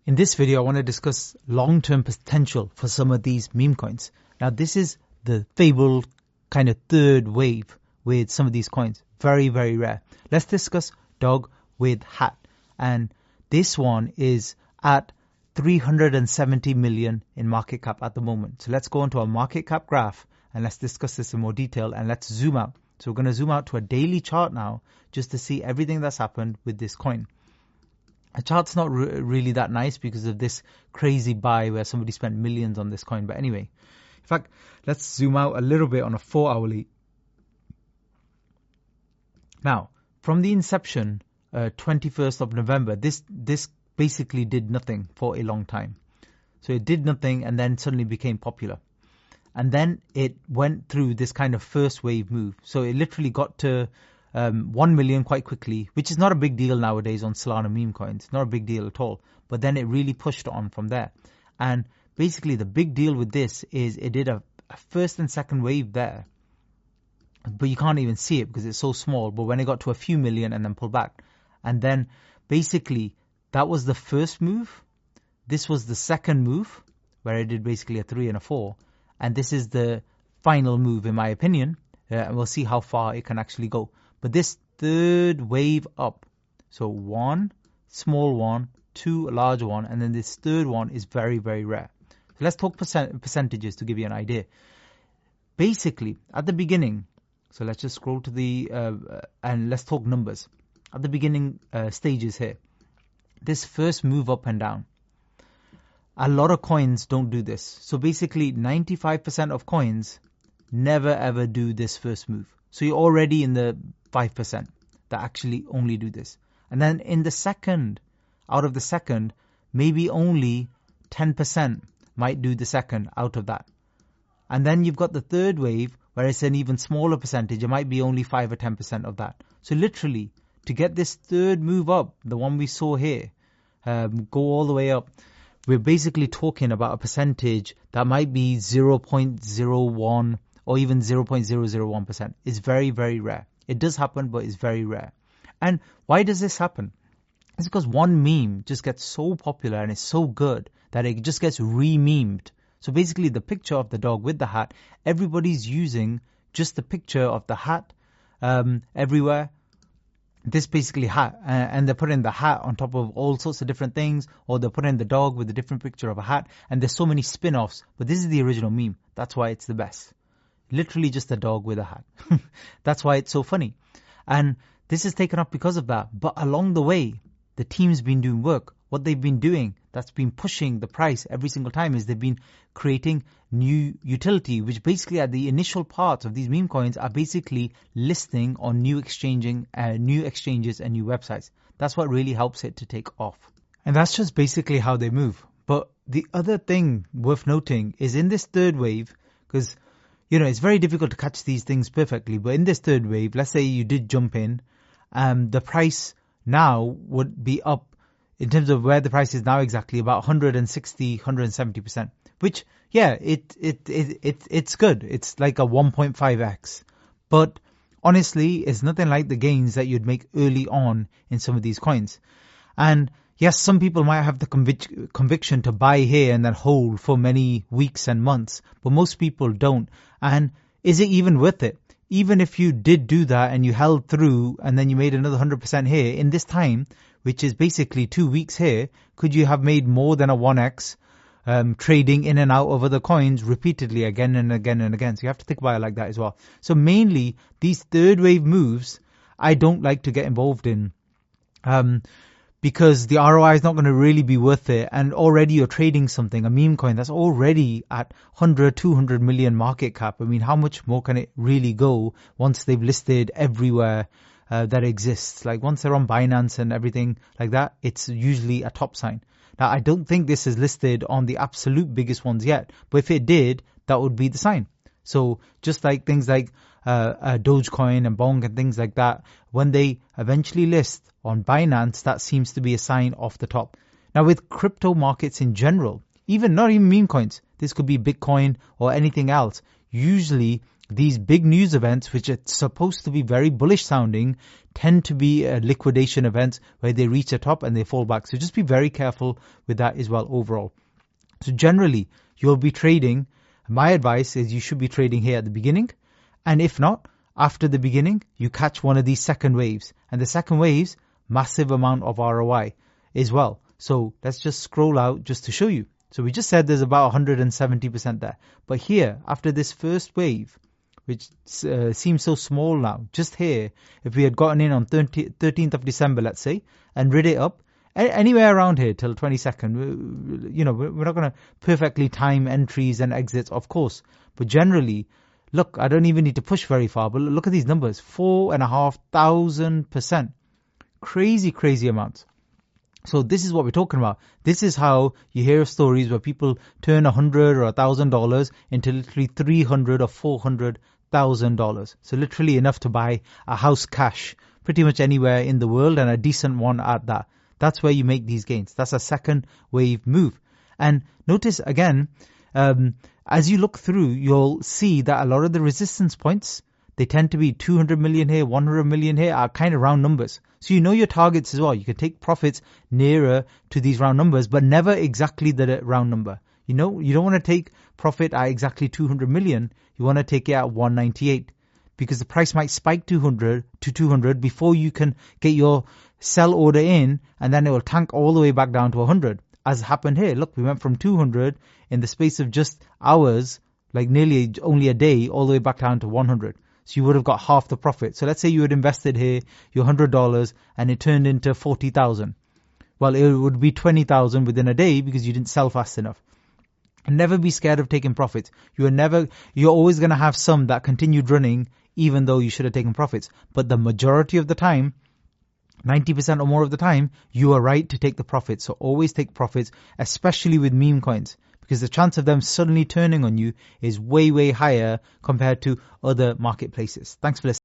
In this video, I want to discuss long-term potential for some of these meme coins. Now, this is the fabled kind of third wave with some of these coins. Very, very rare. Let's discuss dog with hat. And this one is at 370 million in market cap at the moment. So let's go into our market cap graph and let's discuss this in more detail and let's zoom out. So we're going to zoom out to a daily chart now just to see everything that's happened with this coin. The chart's not really that nice because of this crazy buy where somebody spent millions on this coin. But anyway, in fact, let's zoom out a little bit on a 4-hourly. Now, from the inception, 21st of November, this basically did nothing for a long time. So it did nothing and then suddenly became popular. And then it went through this kind of first wave move. So it literally got to 1 million quite quickly, which is not a big deal nowadays on Solana meme coins. Not a big deal at all. But then it really pushed on from there. And basically the big deal with this is it did a first and second wave there. But you can't even see it because it's so small. But when it got to a few million and then pulled back. And then basically that was the first move. This was the second move where it did basically a 3 and a 4. And this is the final move in my opinion. And we'll see how far it can actually go. But this third wave up, so 1, small 1, 2, a large 1, and then this third one is very, very rare. So let's talk percentages to give you an idea. Basically, at the beginning, so let's just scroll to the, and let's talk numbers. At the beginning stages here, this first move up and down, a lot of coins don't do this. So basically, 95% of coins never ever do this first move. So you're already in the 5% that actually only do this. And then in the second, out of the second, maybe only 10% might do the second out of that. And then you've got the third wave where it's an even smaller percentage. It might be only 5 or 10% of that. So literally, to get this third move up, the one we saw here, go all the way up, we're basically talking about a percentage that might be 0.01 or even 0.001%. It's very, very rare. It does happen, but it's very rare. And why does this happen? It's because one meme just gets so popular and it's so good that it just gets re-memed. So basically the picture of the dog with the hat, everybody's using just the picture of the hat everywhere. This basically hat, and they're putting the hat on top of all sorts of different things, or they're putting the dog with a different picture of a hat, and there's so many spin-offs, but this is the original meme. That's why it's the best. Literally just a dog with a hat. That's why it's so funny. And this is taken up because of that. But along the way, the team's been doing work. What they've been doing that's been pushing the price every single time is they've been creating new utility, which basically at the initial parts of these meme coins are basically listing on new exchanges and new websites. That's what really helps it to take off. And that's just basically how they move. But the other thing worth noting is in this third wave, because it's very difficult to catch these things perfectly. But in this third wave, let's say you did jump in, the price now would be up in terms of where the price is now exactly about 160, 170%. Which, yeah, it's good. It's like a 1.5x. But honestly, it's nothing like the gains that you'd make early on in some of these coins. And yes, some people might have the conviction to buy here and then hold for many weeks and months, but most people don't. And is it even worth it? Even if you did do that and you held through and then you made another 100% here, in this time, which is basically 2 weeks here, could you have made more than a 1x trading in and out of other coins repeatedly again and again and again? So you have to think about it like that as well. So mainly, these third wave moves, I don't like to get involved in. Because the ROI is not going to really be worth it. And already you're trading something, a meme coin that's already at 100, 200 million market cap. I mean, how much more can it really go once they've listed everywhere that exists? Like once they're on Binance and everything like that, it's usually a top sign. Now, I don't think this is listed on the absolute biggest ones yet. But if it did, that would be the sign. So just like things like Dogecoin and Bonk and things like that, when they eventually list on Binance, that seems to be a sign off the top. Now with crypto markets in general, not even meme coins, this could be Bitcoin or anything else, usually these big news events, which are supposed to be very bullish sounding, tend to be liquidation events where they reach the top and they fall back. So just be very careful with that as well overall. So generally, you'll be trading. My advice is you should be trading here at the beginning. And if not, after the beginning, you catch one of these second waves. And the second waves, massive amount of ROI as well. So let's just scroll out just to show you. So we just said there's about 170% there. But here, after this first wave, which seems so small now, just here, if we had gotten in on 13th of December, let's say, and rid it up, anywhere around here till 22nd, we're not going to perfectly time entries and exits, of course. But generally, look, I don't even need to push very far, but look at these numbers, 4,500%. Crazy amounts. So this is what we're talking about. This is how you hear stories where people turn $100 or $1,000 into literally $300 or $400,000. So literally enough to buy a house cash pretty much anywhere in the world, and a decent one at that. That's where you make these gains. That's a second wave move. And notice again, as you look through, you'll see that a lot of the resistance points, they tend to be 200 million here, 100 million here, are kind of round numbers. So you know your targets as well. You can take profits nearer to these round numbers, but never exactly the round number. You know, you don't want to take profit at exactly 200 million. You want to take it at 198 because the price might spike 200 before you can get your sell order in, and then it will tank all the way back down to 100. As happened here. Look, we went from 200 in the space of just hours, like nearly only a day, all the way back down to 100. So you would have got half the profit. So let's say you had invested here your $100 and it turned into 40,000. Well, it would be 20,000 within a day because you didn't sell fast enough. And never be scared of taking profits. You're always going to have some that continued running even though you should have taken profits. But the majority of the time, 90% or more of the time, you are right to take the profits. So always take profits, especially with meme coins, because the chance of them suddenly turning on you is way higher compared to other marketplaces. Thanks for listening.